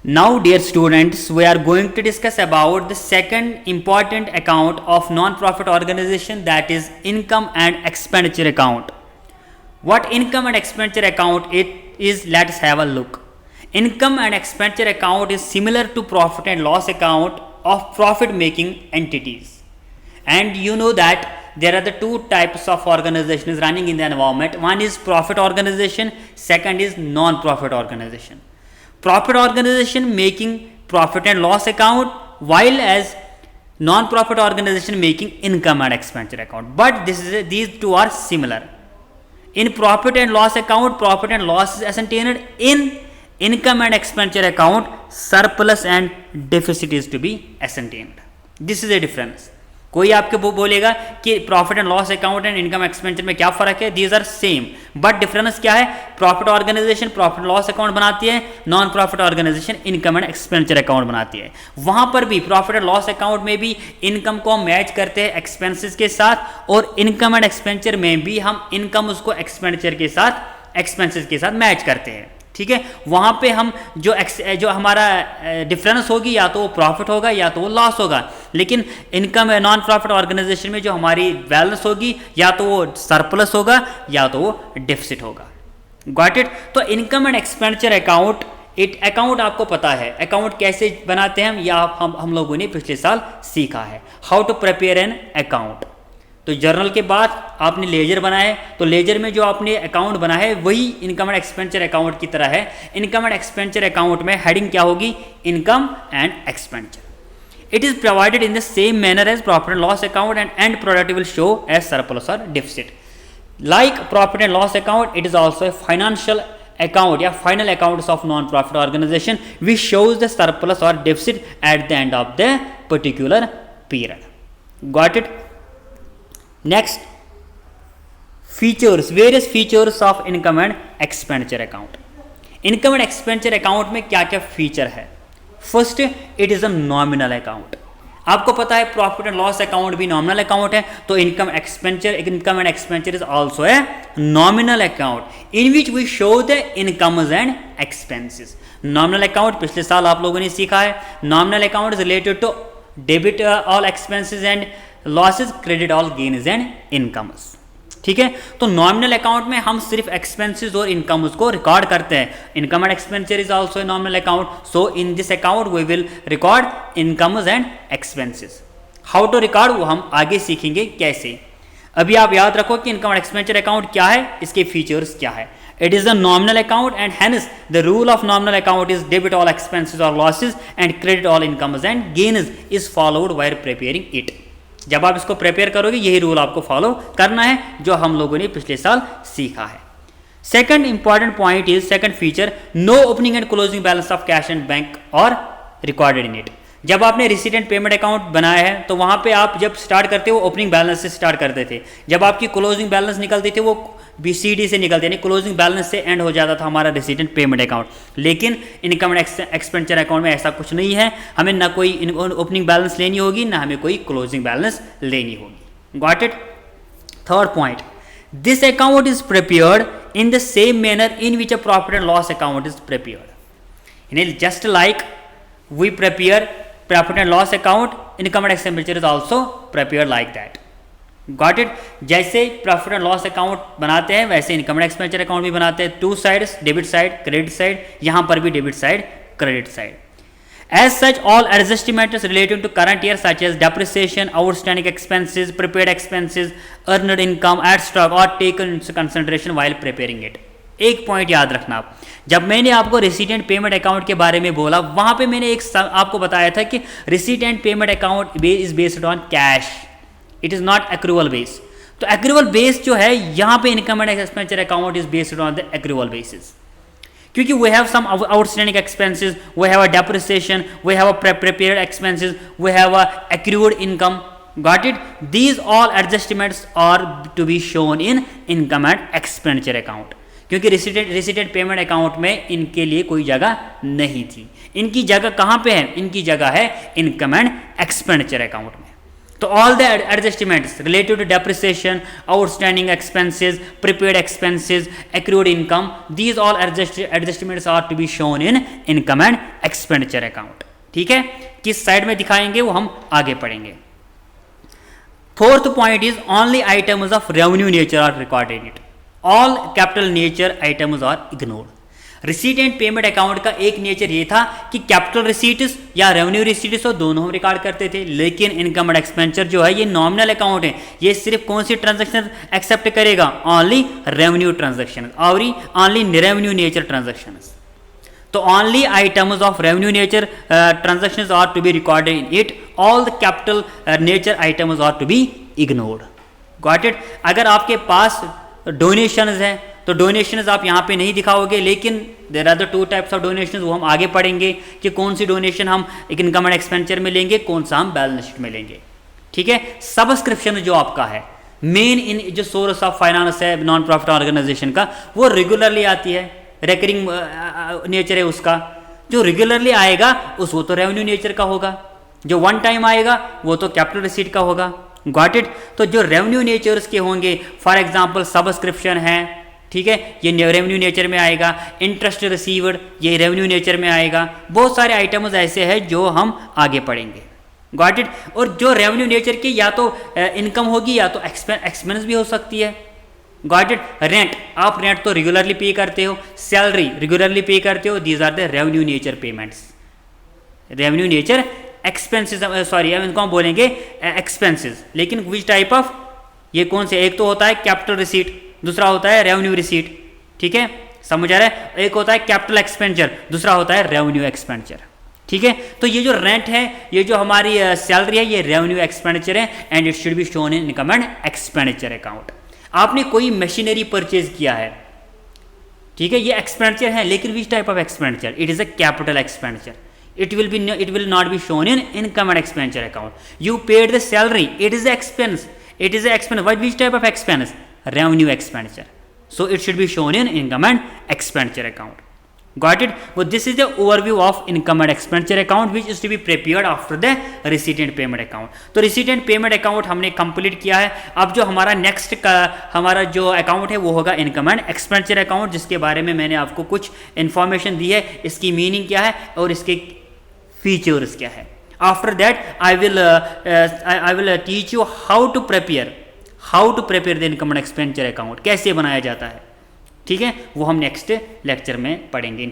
Now, dear students, we are going to discuss about the second important account of non-profit organization, that is income and expenditure account. What income and expenditure account it is, let's have a look. Income and expenditure account is similar to profit and loss account of profit making entities. And you know that there are the two types of organizations running in the environment. One is profit organization, second is non-profit organization. Profit organization making profit and loss account, while as non-profit organization making income and expenditure account. But these two are similar. In profit and loss account, profit and loss is ascertained. In income and expenditure account, surplus and deficit is to be ascertained. This is a difference. कोई आपके बोलेगा कि profit and loss account and income expenditure में क्या फर्क है, these are same, but difference क्या है, profit organisation profit loss account बनाती है, non profit organisation income and expenditure account बनाती है. वहां पर भी प्रॉफिट एंड लॉस अकाउंट में भी इनकम को हम मैच करते हैं एक्सपेंसेस के साथ, और इनकम एंड एक्सपेंडिचर में भी हम इनकम उसको एक्सपेंडिचर के साथ एक्सपेंसेस के साथ मैच करते हैं. ठीक है, वहां पे हम जो हमारा डिफरेंस होगी, या तो वो प्रॉफिट होगा या तो वो लॉस होगा. लेकिन इनकम नॉन प्रॉफिट ऑर्गेनाइजेशन में जो हमारी बैलेंस होगी, या तो वो सरप्लस होगा या तो वो डेफिसिट होगा. Got it. तो income and expenditure account, account आपको पता है अकाउंट कैसे बनाते हैं, या हम लोगों ने पिछले साल सीखा है, how to prepare an account. तो जर्नल के बाद आपने लेजर बनाया है, तो लेजर में जो आपने अकाउंट बना है वही इनकम एंड एक्सपेंडिचर अकाउंट की तरह है. इनकम एंड एक्सपेंडिचर अकाउंट में हेडिंग क्या होगी, income and expenditure. It is provided in the same manner as profit and loss account, and and product will show as surplus और deficit. Like profit and loss account, it is also a financial account या final accounts of non profit organisation which shows the surplus और deficit at the end of the particular period. Got it. Next, features, various features of income and expenditure account. Income and expenditure account में क्या क्या feature है. First, it is a nominal account. आपको पता है profit and loss account भी nominal account है, तो income and expenditure is also a nominal account in which we show the incomes and expenses. Nominal account पिछले साल आप लोगों ने सीखा है. Nominal account is related to debit all expenses and losses, credit all gains and incomes. ठीक है, तो नॉमिनल अकाउंट में हम सिर्फ एक्सपेंसेस और इनकम को रिकॉर्ड करते हैं. Income and expenditure is also a nominal account, so in this account we will record incomes and expenses. How to record वो हम आगे सीखेंगे कैसे. अभी आप याद रखो कि इनकम एंड एक्सपेंडिचर अकाउंट क्या है, इसके फीचर्स क्या है. It is a nominal account, and hence the rule of nominal account is debit all expenses or losses and credit all incomes and gains is followed while preparing it. जब आप इसको prepare करोगे यही rule आपको follow करना है जो हम लोगों ने पिछले साल सीखा है. Second important point is, second feature, no opening and closing balance of cash and bank और रिकॉर्डेड इन इट. जब आपने रिसीट एंड पेमेंट अकाउंट बनाया है तो वहां पे आप जब स्टार्ट करते हो ओपनिंग बैलेंस से स्टार्ट करते थे. जब आपकी क्लोजिंग बैलेंस निकलती थी वो BCD से निकलते, यानी क्लोजिंग बैलेंस से एंड हो जाता था हमारा रिसीट एंड पेमेंट अकाउंट. लेकिन इनकम एंड एक्सपेंडिचर अकाउंट में ऐसा कुछ नहीं है. हमें ना कोई ओपनिंग बैलेंस लेनी होगी, ना हमें कोई क्लोजिंग बैलेंस लेनी होगी. Got it. Third point, this account is prepared in the same manner in which a profit and loss account is prepared. Just like we prepare profit and loss account, income and expenditure is also prepared like that. Got it. जैसे profit and loss account बनाते हैं वैसे income and expenditure account भी बनाते हैं. Two sides, debit side, credit side. यहां पर भी debit side, credit side. As such all adjustments relating to current year such as depreciation, outstanding expenses, prepaid expenses, earned income, at stock और taken into consideration while preparing it. एक point याद रखना आप, जब मैंने आपको रिसीट एंड पेमेंट अकाउंट के बारे में बोला वहां पे मैंने आपको बताया था कि receipt and payment account is based on cash, it is not accrual base. तो एक्रूवल बेस जो है यहाँ पे income and expenditure account is based on the accrual basis, क्योंकि we have some outstanding expenses, we have a depreciation, we have a prepaid expenses, we have a accrued income. Got it. These all adjustments are to be shown in income and expenditure account, क्योंकि receipt and payment account में इनके लिए कोई जगह नहीं थी. इनकी जगह कहाँ पे है, इनकी जगह है इनकम एंड एक्सपेंडिचर अकाउंट में. तो all the adjustments related to depreciation, outstanding expenses, prepaid expenses, accrued income, these all adjustments are to be shown in income and expenditure account. ठीक है, किस साइड में दिखाएंगे वो हम आगे पढ़ेंगे। Fourth point is only items of revenue nature are recorded it, all capital nature items are ignored. Receipt and payment account का एक नेचर ये था कि कैपिटल रिसीट्स या रेवेन्यू रिसीट्स तो दोनों हम रिकॉर्ड करते थे, लेकिन इनकम एंड एक्सपेंडिचर जो है ये नॉमिनल अकाउंट है, ये सिर्फ कौन सी ट्रांजैक्शन एक्सेप्ट करेगा, ओनली रेवेन्यू ट्रांजैक्शन और ओनली रेवेन्यू नेचर ट्रांजैक्शन। तो only items of revenue nature transactions are to be recorded in it, all the capital nature items are to be ignored. Got it. अगर आपके पास donations हैं तो donations आप यहाँ पे नहीं दिखाओगे, लेकिन there are the two types of donations, वो हम आगे पढ़ेंगे कि कौन सी डोनेशन हम इनकम एंड एक्सपेंडिचर में लेंगे, कौन सा हम बैलेंस शीट में लेंगे। ठीक है, सब्सक्रिप्शन जो आपका है मेन इन जो सोर्स ऑफ फाइनेंस है नॉन प्रॉफिट ऑर्गेनाइजेशन का, वो रेगुलरली आती है, रेकरिंग नेचर है उसका। जो रेगुलरली आएगा वो तो रेवेन्यू नेचर का होगा, जो वन टाइम आएगा वो तो कैपिटल रिसीट का होगा। Got it. तो जो रेवेन्यू नेचर्स के होंगे, फॉर एग्जांपल सब्सक्रिप्शन है, ठीक है, ये रेवेन्यू नेचर में आएगा। इंटरेस्ट रिसीव्ड ये रेवेन्यू नेचर में आएगा। बहुत सारे आइटम्स ऐसे हैं जो हम आगे पढ़ेंगे। Got it. और जो रेवेन्यू नेचर की या तो इनकम होगी या तो एक्सपेंस भी हो सकती है। Got it. रेंट, आप रेंट तो रेगुलरली पे करते हो, सैलरी रेगुलरली पे करते हो, these are the revenue nature payments. Revenue nature expenses, sorry हम इनको हम बोलेंगे एक्सपेंसेस, लेकिन विच टाइप ऑफ, ये कौन से, एक तो होता है कैपिटल रिसीट, दूसरा होता है रेवेन्यू रिसीट। ठीक है, समझ आ रहा है। एक होता है कैपिटल एक्सपेंडिचर, दूसरा होता है रेवेन्यू एक्सपेंडिचर। ठीक है, तो ये जो रेंट है, ये जो हमारी सैलरी है, ये रेवेन्यू एक्सपेंडिचर है and it should be shown in income and expenditure account. आपने कोई मशीनरी परचेज किया है, ठीक है, ये एक्सपेंडिचर है, लेकिन which type of expenditure, it is a capital expenditure, it will not be shown in income and expenditure account. You paid the salary, it is the expense, it is the expense. Which type of expense? Revenue expenditure, so it should be shown in income and expenditure account. Got it. Well, this is the overview of income and expenditure account which is to be prepared after the receipt and payment account. तो receipt and payment account हमने complete किया है। अब जो हमारा next का हमारा जो अकाउंट है वो होगा इनकम एंड एक्सपेंडिचर अकाउंट, जिसके बारे में मैंने आपको कुछ इन्फॉर्मेशन दी है, इसकी मीनिंग क्या है और इसके फीचर्स क्या है। After that I will teach you how to prepare the income and expenditure account, कैसे बनाया जाता है। ठीक है, वो हम नेक्स्ट लेक्चर में पढ़ेंगे।